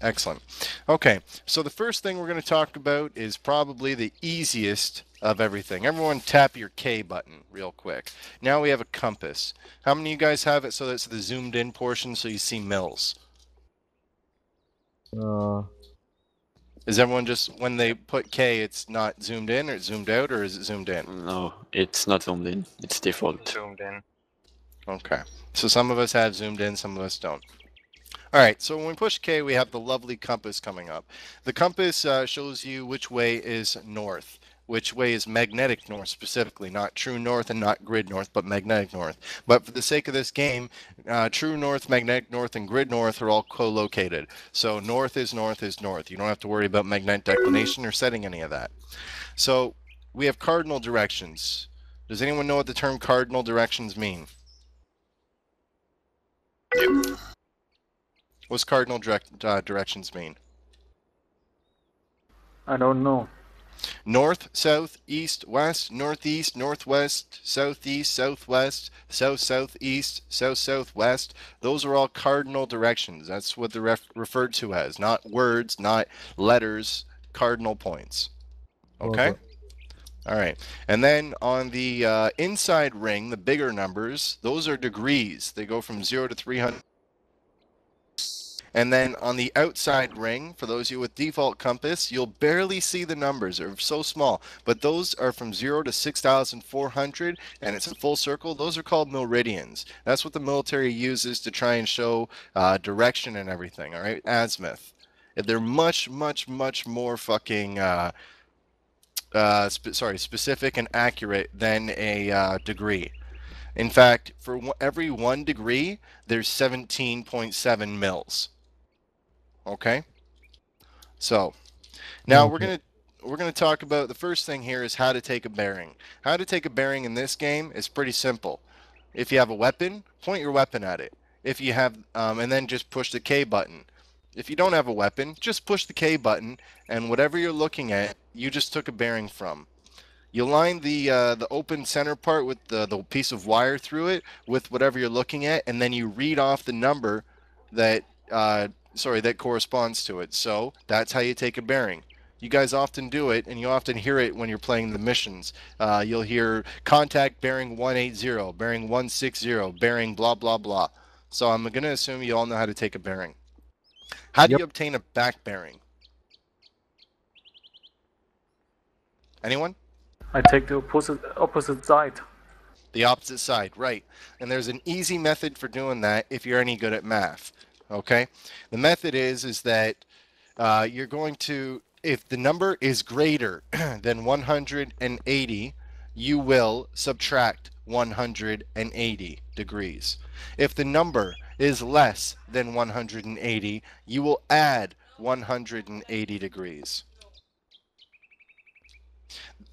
Excellent. Okay, so the first thing we're going to talk about is probably the easiest of everything. Everyone tap your K button real quick. Now we have a compass. How many of you guys have it so that's the zoomed in portion so you see mils? Uh, Is everyone just, when they put K, it's not zoomed in or it's zoomed out, or is it zoomed in? No, it's not zoomed in. It's default. Zoomed in. Okay, so some of us have zoomed in, some of us don't. All right, so when we push K, we have the lovely compass coming up. The compass shows you which way is north, which way is magnetic north specifically, not true north and not grid north, but magnetic north. But for the sake of this game, true north, magnetic north, and grid north are all co-located. So north is north is north. You don't have to worry about magnetic declination or setting any of that. So we have cardinal directions. Does anyone know what the term cardinal directions mean? Yep. What's cardinal directions mean? I don't know. North, south, east, west, northeast, northwest, southeast, southwest, south, southeast, south, southwest. Those are all cardinal directions. That's what they're referred to as, not words, not letters, cardinal points. Okay? All right. And then on the inside ring, the bigger numbers, those are degrees. They go from 0 to 300. And then on the outside ring, for those of you with default compass, you'll barely see the numbers. They're so small. But those are from 0 to 6,400, and it's a full circle. Those are called meridians. That's what the military uses to try and show direction and everything, all right? Azimuth. They're much, much, much more fucking, specific and accurate than a degree. In fact, for every 1 degree, there's 17.7 mils. Okay, so now we're gonna talk about the first thing here is how to take a bearing. How to take a bearing in this game is pretty simple. If you have a weapon, point your weapon at it. If you have, and then just push the K button. If you don't have a weapon, just push the K button, and whatever you're looking at, you just took a bearing from. You line the open center part with the piece of wire through it with whatever you're looking at, and then you read off the number that that corresponds to it. So that's how you take a bearing. You guys often do it, and you often hear it when you're playing the missions. You'll hear contact bearing 180, bearing 160, bearing blah blah blah. So I'm going to assume you all know how to take a bearing. How do you obtain a back bearing? Anyone? I take the opposite side. The opposite side, right. And there's an easy method for doing that if you're any good at math. Okay? The method is that you're going to, if the number is greater than 180, you will subtract 180 degrees. If the number is less than 180, you will add 180 degrees.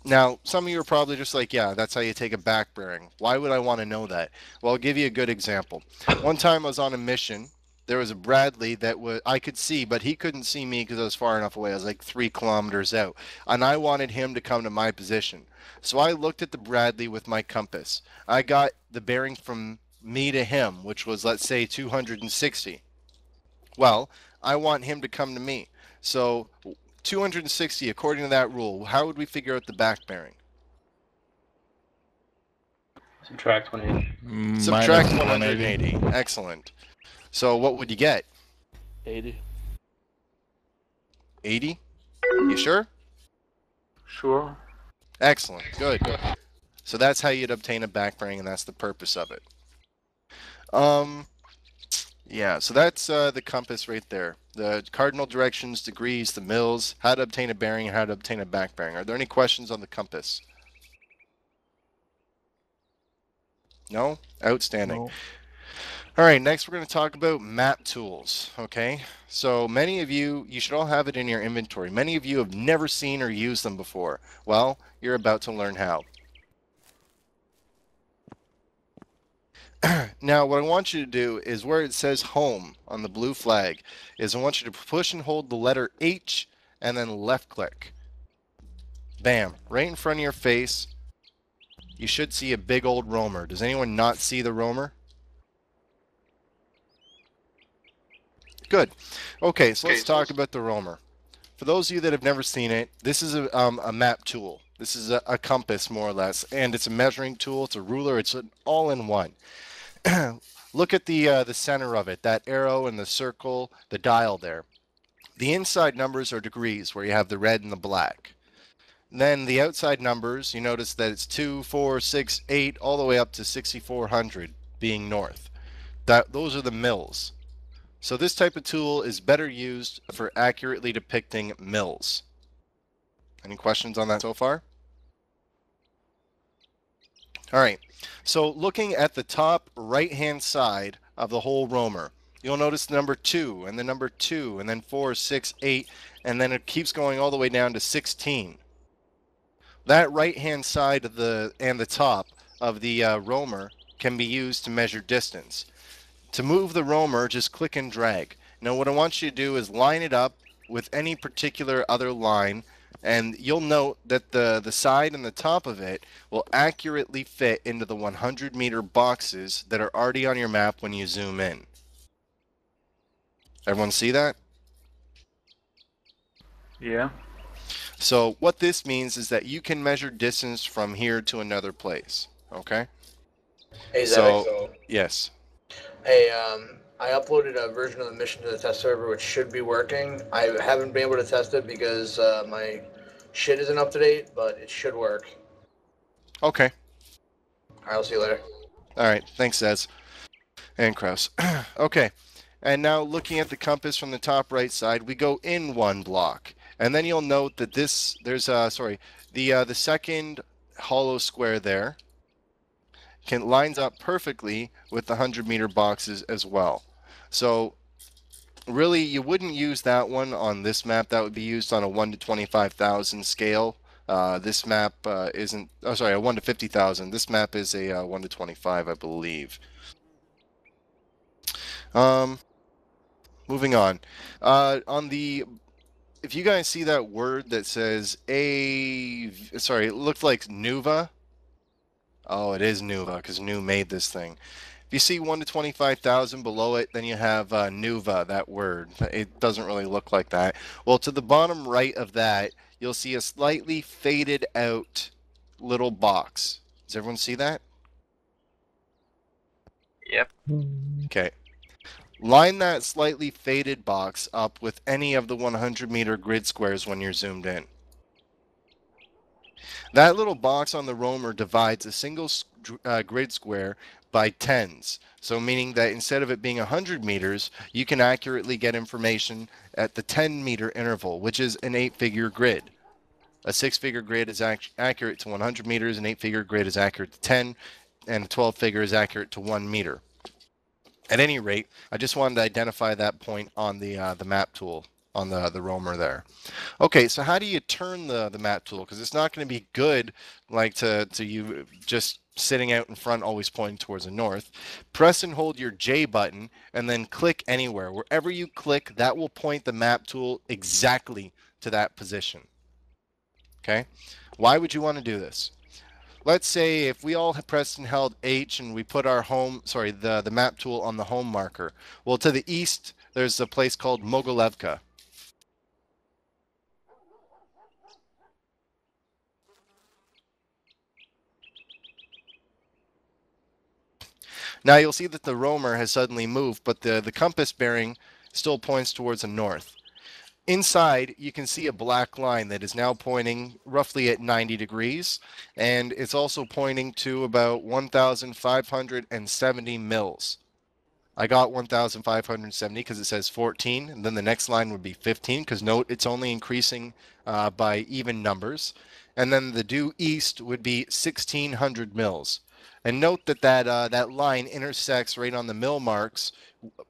Now, some of you are probably just like, yeah, that's how you take a back bearing. Why would I want to know that? Well, I'll give you a good example. One time I was on a mission. There was a Bradley that I could see, but he couldn't see me because I was far enough away. I was like 3 kilometers out. And I wanted him to come to my position. So I looked at the Bradley with my compass. I got the bearing from me to him, which was, let's say, 260. Well, I want him to come to me. So 260, according to that rule, how would we figure out the back bearing? Subtract 180. Subtract 180. Excellent. So what would you get? 80. 80? You sure? Sure. Excellent. Good. So that's how you'd obtain a back bearing, and that's the purpose of it. Yeah, so that's the compass right there. The cardinal directions, degrees, the mils, how to obtain a bearing, and how to obtain a back bearing. Are there any questions on the compass? No? Outstanding. No. All right, next we're going to talk about map tools, okay? So many of you should all have it in your inventory. Many of you have never seen or used them before. Well, you're about to learn how. Now, what I want you to do is where it says home on the blue flag is I want you to push and hold the letter H and then left click. Bam, right in front of your face. You should see a big old roamer. Does anyone not see the roamer? Good. Okay, so let's talk about the roamer. For those of you that have never seen it, this is a map tool. This is a compass, more or less, and it's a measuring tool. It's a ruler. It's an all-in-one. Look at the center of it, that arrow and the circle, the dial there. The inside numbers are degrees, where you have the red and the black. Then the outside numbers, you notice that it's 2, 4, 6, 8, all the way up to 6,400 being north. Those are the mils. So this type of tool is better used for accurately depicting mils. Any questions on that so far? All right, so looking at the top right-hand side of the whole roamer, you'll notice the number 2 and the number 2 and then 4, 6, 8, and then it keeps going all the way down to 16. That right-hand side of the top of the roamer can be used to measure distance. To move the roamer, just click and drag. Now what I want you to do is line it up with any particular other line, and you'll note that the side and the top of it will accurately fit into the 100-meter boxes that are already on your map when you zoom in. Everyone see that? Yeah. So what this means is that you can measure distance from here to another place. Okay? Hey, So, Zedic. yes. Hey, I uploaded a version of the mission to the test server, which should be working. I haven't been able to test it because my shit isn't up to date, but it should work. Okay. All right, I'll see you later. All right. Thanks, Zez. And Kraus. Okay. And now looking at the compass from the top right side, we go in one block. And then you'll note that the second hollow square there lines up perfectly with the 100-meter boxes as well. So really, you wouldn't use that one on this map. That would be used on a 1 to 25,000 scale. This map isn't, oh sorry, a 1 to 50,000. This map is a 1 to 25, I believe. Moving on. If you guys see that word that says it looked like Nuva. Oh, it is Nuva, because Nu made this thing. If you see 1 to 25,000 below it, then you have Nuva, that word. It doesn't really look like that. Well, to the bottom right of that, you'll see a slightly faded out little box. Does everyone see that? Yep. Okay. Line that slightly faded box up with any of the 100-meter grid squares when you're zoomed in. That little box on the roamer divides a single grid square by tens. So meaning that instead of it being 100 meters, you can accurately get information at the 10-meter interval, which is an 8-figure grid. A 6-figure grid is accurate to 100 meters, an 8-figure grid is accurate to 10, and a 12-figure is accurate to 1 meter. At any rate, I just wanted to identify that point on the map tool on the roamer there. Okay, so how do you turn the map tool? Because it's not going to be good like to you just sitting out in front always pointing towards the north. Press and hold your J button and then click anywhere. Wherever you click, that will point the map tool exactly to that position. Okay? Why would you want to do this? Let's say if we all pressed and held H and we put our the map tool on the home marker. Well, to the east, there's a place called Mogilevka. Now you'll see that the roamer has suddenly moved, but the compass bearing still points towards the north. Inside, you can see a black line that is now pointing roughly at 90 degrees, and it's also pointing to about 1,570 mils. I got 1,570 because it says 14, and then the next line would be 15, because note it's only increasing by even numbers. And then the due east would be 1,600 mils. And note that that line intersects right on the mil marks,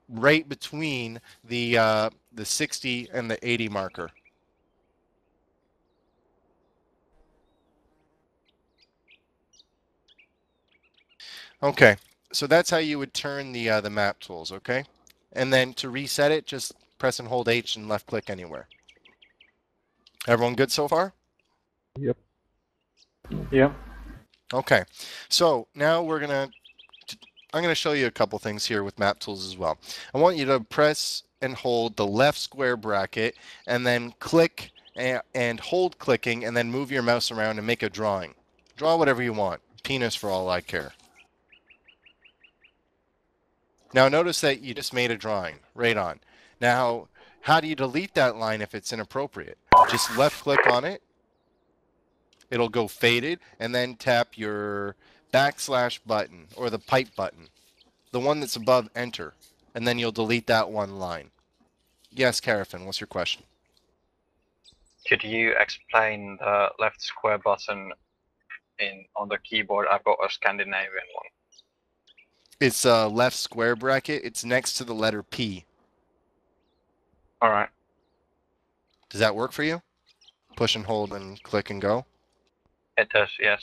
right between the 60 and the 80 marker. Okay, so that's how you would turn the map tools, okay? And then to reset it, just press and hold H and left click anywhere. Everyone good so far? Yep. Yeah. Okay, so now I'm gonna show you a couple things here with map tools as well. I want you to press and hold the left square bracket, and then click and hold clicking, and then move your mouse around and make a drawing. Draw whatever you want. Penis for all I care. Now notice that you just made a drawing. Right on. Now, how do you delete that line if it's inappropriate? Just left click on it. It'll go faded, and then tap your backslash button or the pipe button, the one that's above enter, and then you'll delete that one line. Yes, Carafin, what's your question? Could you explain the left square button on the keyboard? I've got a Scandinavian one. It's a left square bracket. It's next to the letter P. All right. Does that work for you? Push and hold and click and go? It does, yes.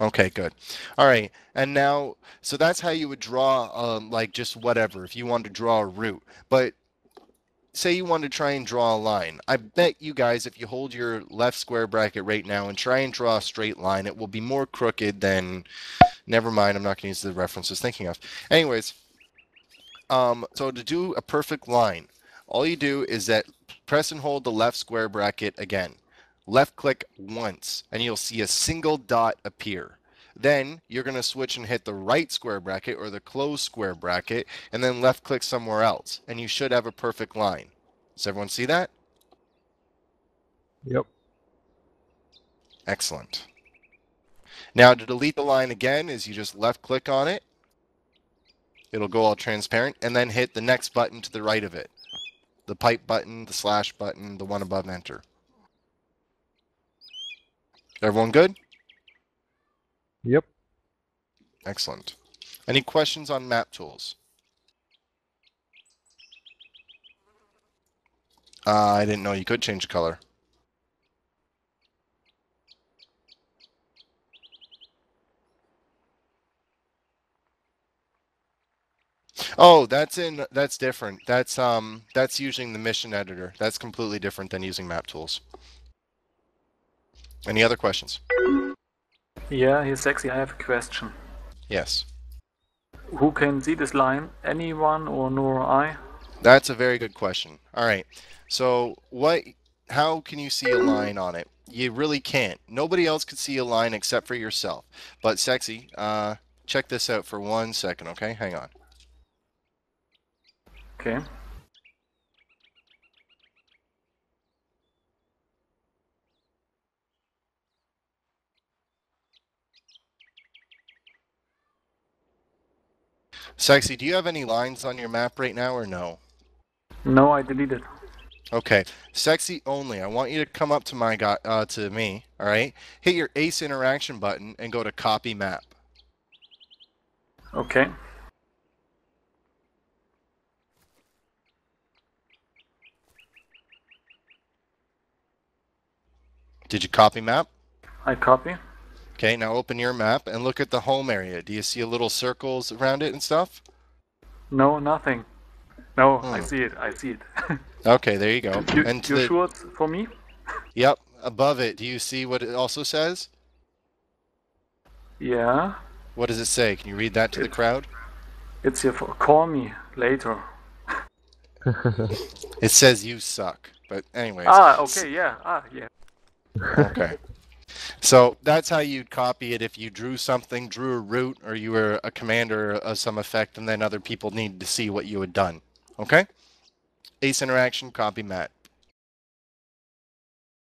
Okay, good. All right, and now, so that's how you would draw, like, just whatever, if you wanted to draw a root. But say you want to try and draw a line. I bet you guys, if you hold your left square bracket right now and try and draw a straight line, it will be more crooked than... Never mind, I'm not going to use the reference I was thinking of. Anyways, so to do a perfect line, all you do is that press and hold the left square bracket again. Left click once, and you'll see a single dot appear. Then you're going to switch and hit the right square bracket or the closed square bracket, and then left click somewhere else, and you should have a perfect line. Does everyone see that? Yep. Excellent. Now to delete the line again is you just left click on it. It'll go all transparent, and then hit the next button to the right of it. The pipe button, the slash button, the one above enter. Everyone good? Yep. Excellent. Any questions on map tools? I didn't know you could change color. Oh, that's different. That's using the mission editor. That's completely different than using map tools. Any other questions? Yeah, here's Sexy. I have a question. Yes. Who can see this line? Anyone or nor I? That's a very good question. All right. So how can you see a line on it? You really can't. Nobody else could see a line except for yourself. But Sexy, check this out for 1 second, okay? Hang on. Okay. Sexy, do you have any lines on your map right now or no? No, I deleted. Okay, Sexy only. I want you to come up to my to me, all right? Hit your Ace interaction button and go to copy map. Okay. Did you copy map? I copy. Okay, now open your map and look at the home area. Do you see a little circles around it and stuff? No, nothing. No, I see it. I see it. Okay, there you go. You sure it's for me? Yep, above it. Do you see what it also says? Yeah. What does it say? Can you read that to the crowd? It's here for call me later. It says you suck. But anyways. Ah, okay, yeah. Ah, yeah. Okay. So that's how you'd copy it if you drew something, drew a route, or you were a commander of some effect, and then other people needed to see what you had done. Okay? Ace interaction, copy map.